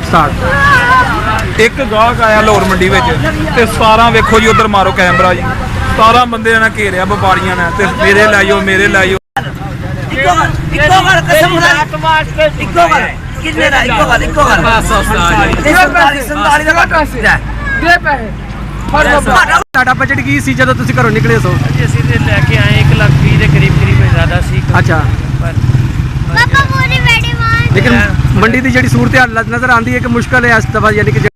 Start. एक गाहक आया लाहौर मंडी में ते 17 वेखो जी उधर मारो कैमरा जी 17 बंदे ने घेरिया व्यापारियों ने ते मेरे लाइयो मेरे लाइयो बजट की सी जदों तुसीं घरों निकले सो? ਅਸੀਂ ਤੇ ਲੈ ਕੇ ਆਏ 1,20,000 ਦੇ ਕਰੀਬ ਜ਼ਿਆਦਾ ਸੀ। अच्छा लेकिन मंडी की जी सूरत हाल नजर आती है कि मुश्किल है इस दफा यानी कि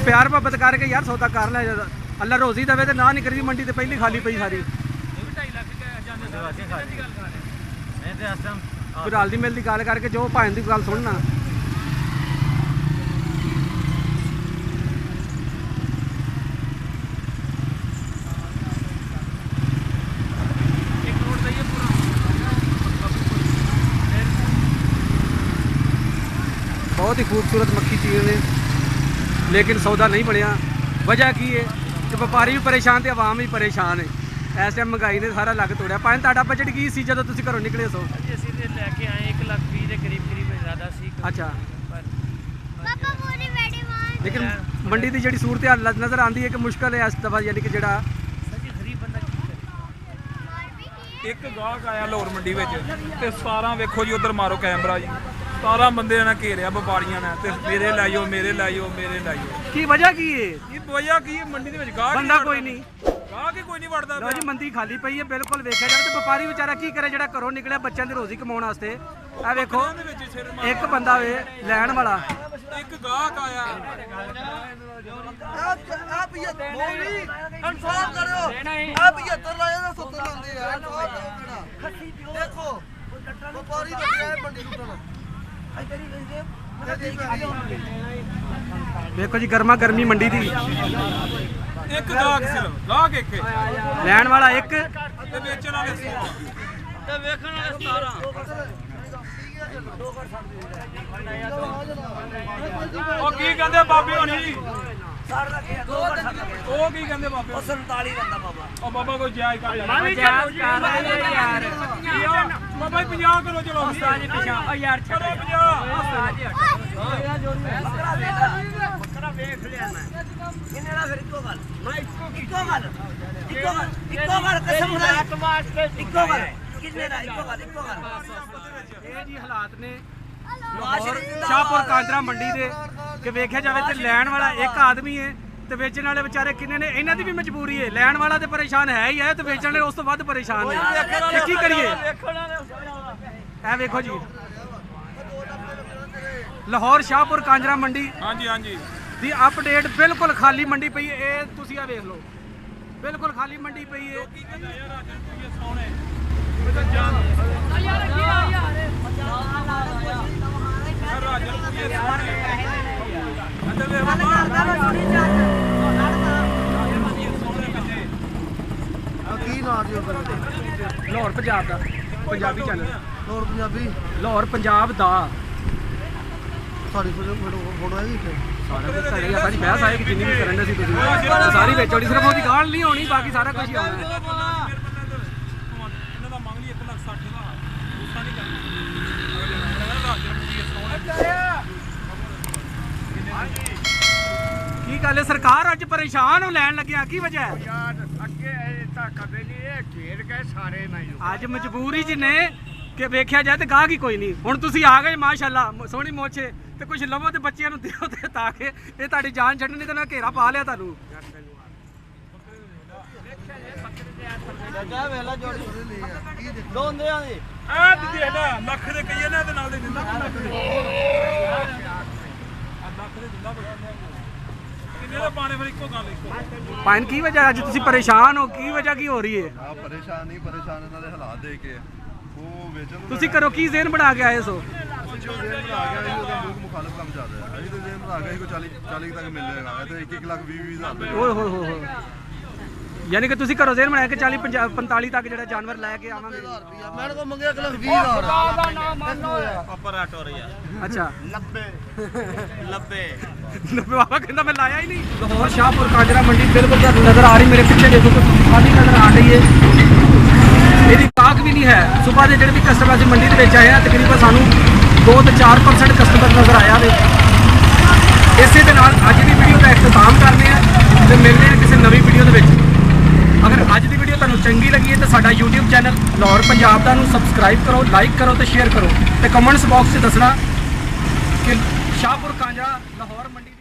प्यार मोहब्बत करके यार सौदा कर लिया अल्लाह रोजी दवे तो ना नहीं करी मंडी तो पहली खाली पई सारी फिर हल्दी मिल की गल करके जो भाई की गल सुनना बहुत ही खूबसूरत मक्खी चीज़ ने लेकिन सौदा नहीं बनया। वजह की है कि व्यापारी भी परेशान तो आवाम भी परेशान है। इस टाइम महंगाई ने सारा लग तोड़िया। भाई तुहाडा बजट की सी जदों तुसीं घरों निकले सो? ਅਸੀਂ ਤੇ ਲੈ ਕੇ ਆਏ 1,20,000 ਦੇ ਕਰੀਬ ਜ਼ਿਆਦਾ ਸੀ। अच्छा लेकिन मंडी की जी सूरत हाल नजर आती है कि मुश्किल है इस दफा यानी कि जेड़ा गरीब बंदा एक गाहक आया लाहौर मंडी में ते 17 वेखो जी उधर मारो कैमरा जी 17 बंदे ने घेरिया व्यापारियों ने ते मेरे लाइयो मेरे लाइयो मेरे लाइयो की वजह की है? ये वजह की है मंडी दे विच गाहक बंदा कोई नहीं गाहक ही कोई नहीं वड़दा लो जी मंडी खाली पई है बिल्कुल वेखिया जाए तो व्यापारी बेचारा की करे जेड़ा घरों निकलिया बच्चों की रोजी कमाउण वास्ते। आ वेखो एक बंदा वे लैण वाला एक गाहक आया आप ये मोली इंसाफ करो आप 75 लाए ना 70 लांदे यार देखो व्यापारी तो क्या है मंडी लुटना देखो जी गर्मा गर्मी मंडी थी एक गाहक सिर्फ गाहक एक लैण वाला एक ते बेचण वाले 100 ते वेखण वाले 17 ओ की कहंदे बाबे होनी ओ की कहंदे बाबे 47 कहंदा बाबा ओ बाबा कोई जायज कर मैं भी जायज कर रहा यार बाबा 50 करो चलो उस्ताद जी पिछा ओ यार छोड़ो 50 उस्ताद जी बकरा देख लिया मैं किन्ने ना फिर इको गल मैं इको गल कसम खुदा इको गल किन्ने ना इको गल ये जी हालात ने शाहपुर कांजरा मंडी दे कि वेख्या जाए तो लैण वाला एक आदमी है तो बेचने वाले बेचारे किन्ने ने इन्हां दी भी मजबूरी है। लैण वाला तो परेशान है ही है तो बेचने वाले उस तो वध परेशान है की करिए। ए वेखो जी लाहौर शाहपुर कांजरा मंडी हाँ जी ਦੀ ਅਪਡੇਟ ਬਿਲਕੁਲ ਖਾਲੀ ਮੰਡੀ ਪਈ ਹੈ। ਇਹ ਤੁਸੀਂ ਆ ਵੇਖ ਲਓ, ਬਿਲਕੁਲ ਖਾਲੀ ਮੰਡੀ ਪਈ ਹੈ। ਕੀ ਨਾਂ ਜੀ ਲਾਹੌਰ ਪੰਜਾਬ ਦਾ ਪੰਜਾਬੀ ਚੈਨਲ, ਹੋਰ ਪੰਜਾਬੀ ਲਾਹੌਰ ਪੰਜਾਬ ਦਾ ਸਾਡੀ ਫੋਟੋ ਹੈਗੀ ਇੱਥੇ ਸਾਰਾ ਕੁਝ ਘਰੇ ਆ। ਸਾਡੀ ਬਹਿਸ ਆਏਗੀ ਜਿੰਨੀ ਵੀ ਕਰਨ ਦੇ ਸੀ ਤੁਸੀਂ ਉਹ ਸਾਰੀ ਵਿੱਚ ਆਉਣੀ, ਸਿਰਫ ਉਹਦੀ ਗਾਲ ਨਹੀਂ ਹੋਣੀ, ਬਾਕੀ ਸਾਰਾ ਕੁਝ ਹੀ ਆਉਣਾ ਹੈ। ਕੀ ਗੱਲ ਹੈ, ਸਰਕਾਰ ਅੱਜ ਪਰੇਸ਼ਾਨ ਹੋ ਲੈਣ ਲੱਗਿਆ, ਕੀ ਵਜ੍ਹਾ ਹੈ? ਅੱਜ ਮਜਬੂਰੀ ਚ ਨੇ ਕਿ ਵੇਖਿਆ ਜਾਏ ਤੇ ਗਾਹਕ ਹੀ ਕੋਈ ਨਹੀਂ। ਹੁਣ ਤੁਸੀਂ ਆ ਗਏ ਮਾਸ਼ਾਅੱਲਾ, ਸੋਹਣੀ ਮੋਛੇ ਤੇ ਕੁਝ ਲਵੋ ਤੇ ਬੱਚਿਆਂ ਨੂੰ ਦਿਓ ਤੇ ਤਾਂ ਕਿ ਇਹ ਤੁਹਾਡੀ ਜਾਨ ਛੱਡਣੀ ਤੇ ਨਾ ਘੇਰਾ ਪਾ ਲਿਆ ਤੁਹਾਨੂੰ। ਦੋਂਦਿਆਂ ਦੀ ਲੱਖ ਦੇ ਕਈਏ ਨਾ ਤੇ ਨਾਲ ਦੇ ਦਿੰਦਾ ਲੱਖ ਦੇ ਦਿੰਦਾ ਕਿੰਨੇ ਦਾ ਪਾਣੇ ਫਿਰ ਇੱਕੋ ਗੱਲ ਇੱਕੋ ਪਾਇਨ ਕੀ ਵਜ੍ਹਾ ਅੱਜ ਤੁਸੀਂ ਪਰੇਸ਼ਾਨ ਹੋ, ਕੀ ਵਜ੍ਹਾ ਕੀ ਹੋ ਰਹੀ ਹੈ? ਆ ਪਰੇਸ਼ਾਨ ਇਹਨਾਂ ਦੇ ਹਾਲਾਤ ਦੇਖ ਕੇ ਉਹ ਵੇਚਣ ਨੂੰ ਤੁਸੀਂ ਕਰੋ ਕੀ ਜ਼ੇਨ ਬਣਾ ਕੇ ਆਏ ਸੋ? ਅਸੀਂ ਜੋ ਜੇਮ ਬਣਾ ਗਿਆ ਸੀ ਉਹਦਾ ਲੋਕ ਮੁਖਾਲਫ ਕੰਮ ਚੱਲ ਰਿਹਾ। ਅਸੀਂ ਤੇ ਜੇਮ ਬਣਾ ਗਿਆ ਸੀ ਕੋਈ 40 ਤੱਕ ਮਿਲ ਜਾਏਗਾ ਤੇ 1 ਲੱਖ 20 ਹਜ਼ਾਰ ਰੁਪਏ। ਓਏ ਹੋਏ ਹੋਏ ਹੋਏ, ਯਾਨੀ ਕਿ ਤੁਸੀਂ ਘਰੋਂ ਜ਼ੇਨ ਬਣਾਇਆ ਕਿ 40 45 ਤੱਕ ਜਿਹੜਾ ਜਾਨਵਰ ਲੈ ਕੇ ਆਵਾਂਗੇ। ਮੈਂ ਕੋ ਮੰਗਿਆ 1 ਲੱਖ 20 ਹਜ਼ਾਰ ਆਪਰੇਟਰ ਆ ਅੱਛਾ 90 ਬਾਬਾ ਕਹਿੰਦਾ ਮੈਂ ਲਾਇਆ ਹੀ ਨਹੀਂ। ਲਾਹੌਰ ਸ਼ਾਹਪੁਰ ਕਾਂਜਰਾ ਮੰਡੀ ਬਿਲਕੁਲ ਤੁਹਾਨੂੰ ਨਜ਼ਰ ਆ ਰਹੀ, ਮੇਰੇ ਪਿੱਛੇ ਦੇਖੋ ਖਾਲੀ ਨਜ਼ਰ ਆ ਰਹੀ ਹੈ। ਇਹਦੀ ਕਾਕ ਵੀ ਨਹੀਂ ਹੈ। ਸਵੇਰ ਦੇ ਜਿਹੜੇ ਵੀ ਕਸਟਮਰ ਅਸੀਂ ਮੰਡੀ ਦੇ ਵਿੱਚ ਆਏ ਆ, ਤਕਰੀਬਨ ਸਾਨੂੰ 2 ਤੋਂ 4% ਕਸਟਮਰ ਨਜ਼ਰ ਆਇਆ ਵੇ। ਇਸੇ ਦੇ ਨਾਲ ਅੱਜ ਦੀ ਵੀਡੀਓ ਦਾ ਇਖਤਤਾਮ ਕਰਨੇ ਆ ਤੇ ਮਿਲਦੇ ਆ ਕਿਸੇ ਨਵੀਂ ਵੀਡੀਓ ਦੇ ਵਿੱਚ। ਅਗਰ ਅੱਜ ਦੀ ਵੀਡੀਓ ਤੁਹਾਨੂੰ ਚੰਗੀ ਲੱਗੀ ਹੈ ਤਾਂ ਸਾਡਾ YouTube ਚੈਨਲ ਲਾਹੌਰ ਪੰਜਾਬ ਦਾ ਨੂੰ ਸਬਸਕ੍ਰਾਈਬ ਕਰੋ, ਲਾਈਕ ਕਰੋ ਤੇ ਸ਼ੇਅਰ ਕਰੋ ਤੇ ਕਮੈਂਟਸ ਬਾਕਸ 'ਚ ਦੱਸਣਾ ਕਿ ਸ਼ਾਹਪੁਰ ਕਾਂਜਰਾ ਲਾਹੌਰ ਮੰਡੀ